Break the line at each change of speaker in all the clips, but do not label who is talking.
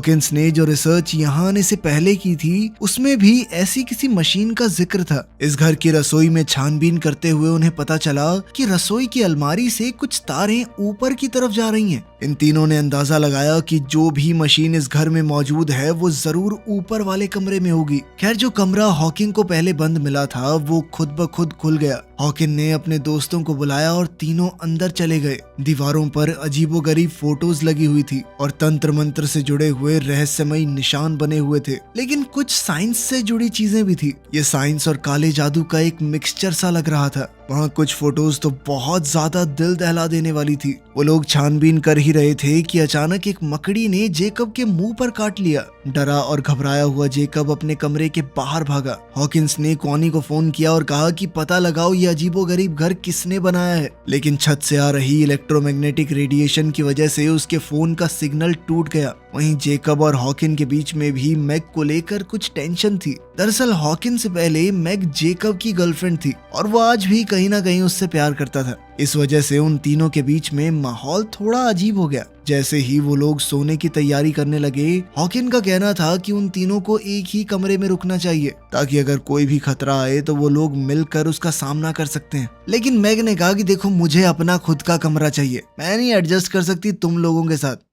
Hawkins ने जो research यहाँ आने से पहले की थी उसमें भी ऐसी किसी मशीन का जिक्र था। इस घर की रसोई में छानबीन करते हुए उन्हें पता चला कि रसोई की अलमारी से कुछ तारें ऊपर की तरफ जा रही हैं। इन तीनों ने अंदाजा लगाया कि जो भी मशीन इस घर में मौजूद है वो जरूर ऊपर वाले कमरे में होगी। खैर जो कमरा हॉकिंग को पहले बंद मिला था वो खुद ब खुद खुल गया। हॉकिन ने अपने दोस्तों को बुलाया और तीनों अंदर चले गए। दीवारों पर अजीबोगरीब फोटोज लगी हुई थी और तंत्र मंत्र से जुड़े हुए रहस्यमयी निशान बने हुए थे, लेकिन कुछ साइंस से जुड़ी चीजें भी थी। ये साइंस और काले जादू का एक मिक्सचर सा लग रहा था। वहाँ कुछ फोटोज तो बहुत ज्यादा दिल दहला देने वाली थी। वो लोग छानबीन कर ही रहे थे कि अचानक एक मकड़ी ने जेकब के मुंह पर काट लिया। डरा और घबराया हुआ जेकब अपने कमरे के बाहर भागा। हॉकिंस ने कॉनी को फोन किया और कहा कि पता लगाओ ये अजीबोगरीब घर किसने बनाया है, लेकिन छत से आ रही इलेक्ट्रोमैग्नेटिक रेडिएशन की वजह से उसके फोन का सिग्नल टूट गया। वहीं जेकब और हॉकिन के बीच में भी मैग को लेकर कुछ टेंशन थी। दरअसल हॉकिन से पहले मैग जेकब की गर्लफ्रेंड थी और वो आज भी कहीं ना कहीं उससे प्यार करता था। इस वजह से उन तीनों के बीच में माहौल थोड़ा अजीब हो गया। जैसे ही वो लोग सोने की तैयारी करने लगे, हॉकिन का कहना था कि उन तीनों को एक ही कमरे में रुकना चाहिए ताकि अगर कोई भी खतरा आए तो वो लोग मिलकर उसका सामना कर सकते हैं। लेकिन मैग ने कहा कि देखो मुझे अपना खुद का कमरा चाहिए, मैं नहीं एडजस्ट कर सकती तुम लोगों के साथ।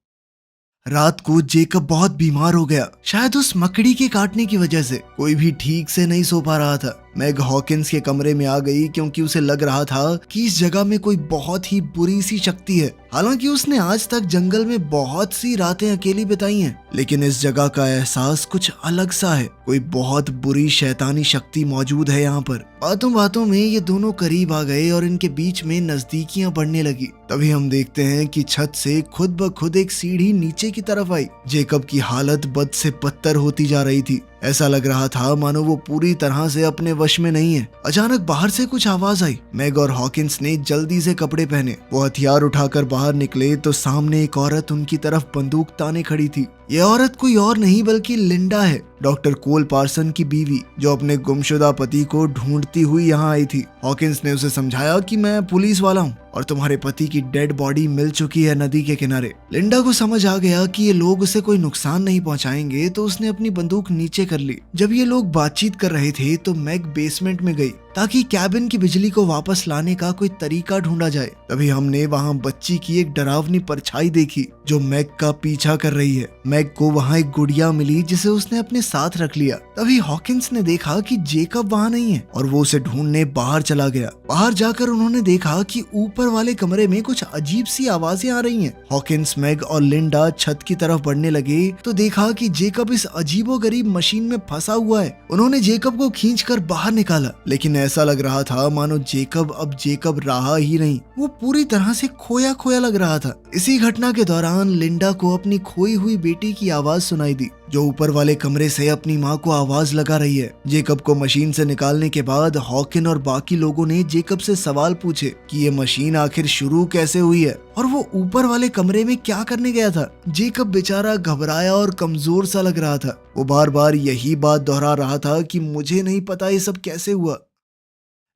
रात को जेकब बहुत बीमार हो गया, शायद उस मकड़ी के काटने की वजह से। कोई भी ठीक से नहीं सो पा रहा था। मैग हॉकिंस के कमरे में आ गई क्योंकि उसे लग रहा था कि इस जगह में कोई बहुत ही बुरी सी शक्ति है। हालांकि उसने आज तक जंगल में बहुत सी रातें अकेली बिताई हैं, लेकिन इस जगह का एहसास कुछ अलग सा है। कोई बहुत बुरी शैतानी शक्ति मौजूद है यहाँ पर। बातों बातों में ये दोनों करीब आ गए और इनके बीच में नजदीकियां बढ़ने लगी। तभी हम देखते हैं कि छत से खुद ब खुद एक सीढ़ी नीचे की तरफ आई। जेकब की हालत बद से बदतर होती जा रही थी। ऐसा लग रहा था मानो वो पूरी तरह से अपने वश में नहीं है। अचानक बाहर से कुछ आवाज आई। मैग और हॉकिंस ने जल्दी से कपड़े पहने। वो हथियार उठाकर बाहर निकले तो सामने एक औरत उनकी तरफ बंदूक ताने खड़ी थी। ये औरत कोई और नहीं बल्कि लिंडा है, डॉक्टर कोल पार्सन की बीवी, जो अपने गुमशुदा पति को ढूंढती हुई यहाँ आई थी। हॉकिंस ने उसे समझाया कि मैं पुलिस वाला हूँ और तुम्हारे पति की डेड बॉडी मिल चुकी है नदी के किनारे। लिंडा को समझ आ गया कि ये लोग उसे कोई नुकसान नहीं पहुंचाएंगे, तो उसने अपनी बंदूक नीचे कर ली। जब ये लोग बातचीत कर रहे थे तो मैग बेसमेंट में गई ताकि कैबिन की बिजली को वापस लाने का कोई तरीका ढूंढा जाए। तभी हमने वहाँ बच्ची की एक डरावनी परछाई देखी जो मैग का पीछा कर रही है। मैग को वहाँ एक गुड़िया मिली जिसे उसने अपने साथ रख लिया। तभी हॉकिंस ने देखा कि जेकब वहाँ नहीं है और वो उसे ढूंढने बाहर चला गया। बाहर जाकर उन्होंने देखा कि ऊपर वाले कमरे में कुछ अजीब सी आवाजें आ रही हैं। हॉकिंस, मैग और लिंडा छत की तरफ बढ़ने लगे तो देखा कि जेकब इस अजीबोगरीब मशीन में फंसा हुआ है। उन्होंने जेकब को खींचकर बाहर निकाला, लेकिन ऐसा लग रहा था मानो जेकब अब जेकब रहा ही नहीं। वो पूरी तरह से खोया खोया लग रहा था। इसी घटना के दौरान लिंडा को अपनी खोई हुई बेटी की आवाज सुनाई दी, जो ऊपर वाले कमरे से अपनी माँ को आवाज लगा रही है। जेकब को मशीन से निकालने के बाद हॉकिन और बाकी लोगों ने जेकब से सवाल पूछे कि ये मशीन आखिर शुरू कैसे हुई है और वो ऊपर वाले कमरे में क्या करने गया था। जेकब बेचारा घबराया और कमजोर सा लग रहा था। वो बार बार यही बात दोहरा रहा था कि मुझे नहीं पता ये सब कैसे हुआ।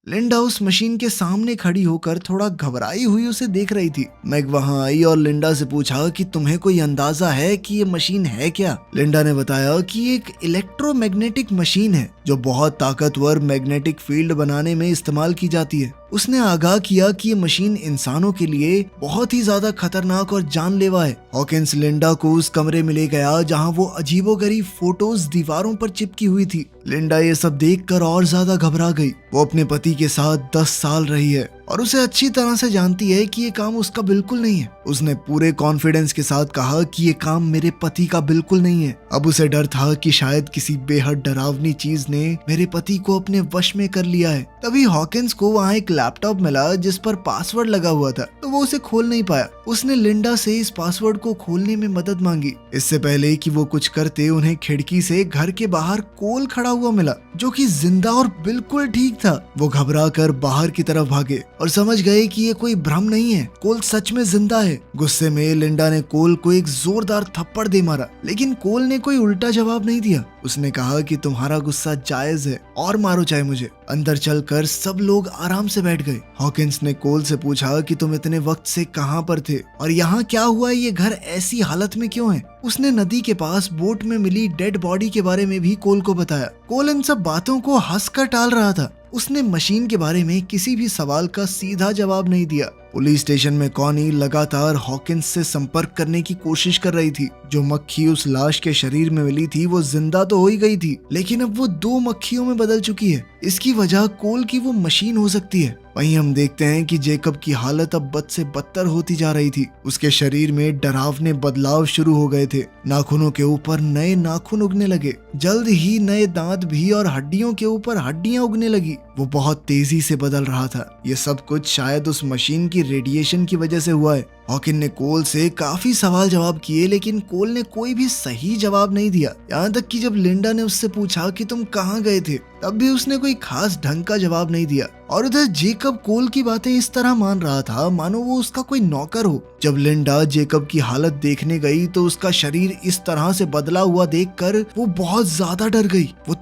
लिंडा उस मशीन के सामने खड़ी होकर थोड़ा घबराई हुई उसे देख रही थी। मैग वहां आई और लिंडा से पूछा कि तुम्हें कोई अंदाजा है कि ये मशीन है क्या। लिंडा ने बताया कि एक इलेक्ट्रोमैग्नेटिक मशीन है जो बहुत ताकतवर मैग्नेटिक फील्ड बनाने में इस्तेमाल की जाती है। उसने आगाह किया कि ये मशीन इंसानों के लिए बहुत ही ज्यादा खतरनाक और जानलेवा है। हॉकिंस लिंडा को उस कमरे में ले गया जहां वो अजीबोगरीब फोटोज दीवारों पर चिपकी हुई थी। लिंडा ये सब देखकर और ज्यादा घबरा गई। वो अपने पति के साथ 10 साल रही है और उसे अच्छी तरह से जानती है कि ये काम उसका बिल्कुल नहीं है। उसने पूरे कॉन्फिडेंस के साथ कहा कि ये काम मेरे पति का बिल्कुल नहीं है। अब उसे डर था कि शायद किसी बेहद डरावनी चीज ने मेरे पति को अपने वश में कर लिया है। तभी हॉकिंस को वहाँ एक लैपटॉप मिला जिस पर पासवर्ड लगा हुआ था, तो वो उसे खोल नहीं पाया। उसने लिंडा से इस पासवर्ड को खोलने में मदद मांगी। इससे पहले कि वो कुछ करते, उन्हें खिड़की से घर के बाहर कोल खड़ा हुआ मिला जो कि जिंदा और बिल्कुल ठीक था। वो घबरा कर बाहर की तरफ भागे और समझ गए कि ये कोई भ्रम नहीं है, कोल सच में जिंदा है। गुस्से में लिंडा ने कोल को एक जोरदार थप्पड़ दे मारा, लेकिन कोल ने कोई उल्टा जवाब नहीं दिया। उसने कहा कि तुम्हारा गुस्सा जायज है और मारो चाहे मुझे। अंदर चलकर सब लोग आराम से बैठ गए। हॉकिंस ने कोल से पूछा कि तुम इतने वक्त से कहां पर थे और यहाँ क्या हुआ, ये घर ऐसी हालत में क्यों है। उसने नदी के पास बोट में मिली डेड बॉडी के बारे में भी कोल को बताया। कोल इन सब बातों को हंसकर टाल रहा था। उसने मशीन के बारे में किसी भी सवाल का सीधा जवाब नहीं दिया। पुलिस स्टेशन में कॉनी लगातार हॉकिंस से संपर्क करने की कोशिश कर रही थी। जो मक्खी उस लाश के शरीर में मिली थी वो जिंदा तो हो ही गई थी, लेकिन अब वो 2 मक्खियों में बदल चुकी है। इसकी वजह कोल की वो मशीन हो सकती है। वहीं हम देखते हैं कि जेकब की हालत अब बद से बदतर होती जा रही थी। उसके शरीर में डरावने बदलाव शुरू हो गए थे। नाखूनों के ऊपर नए नाखून उगने लगे, जल्द ही नए दांत भी, और हड्डियों के ऊपर हड्डियां उगने लगी। वो बहुत तेजी से बदल रहा था। ये सब कुछ शायद उस मशीन की रेडिएशन की वजह से हुआ है। हॉकिन ने कोल से काफी सवाल जवाब किए, लेकिन कोल ने कोई भी सही जवाब नहीं दिया। यहाँ तक कि जब लिंडा ने उससे पूछा कि तुम कहाँ गए थे, तब भी उसने कोई खास ढंग का जवाब नहीं दिया। और उधर जेकब कोल की बातें इस तरह मान रहा था मानो वो उसका कोई नौकर हो। जब लिंडा जेकब की हालत देखने गई तो उसका शरीर इस तरह से बदला हुआ देखकर वो बहुत ज्यादा डर गई। वो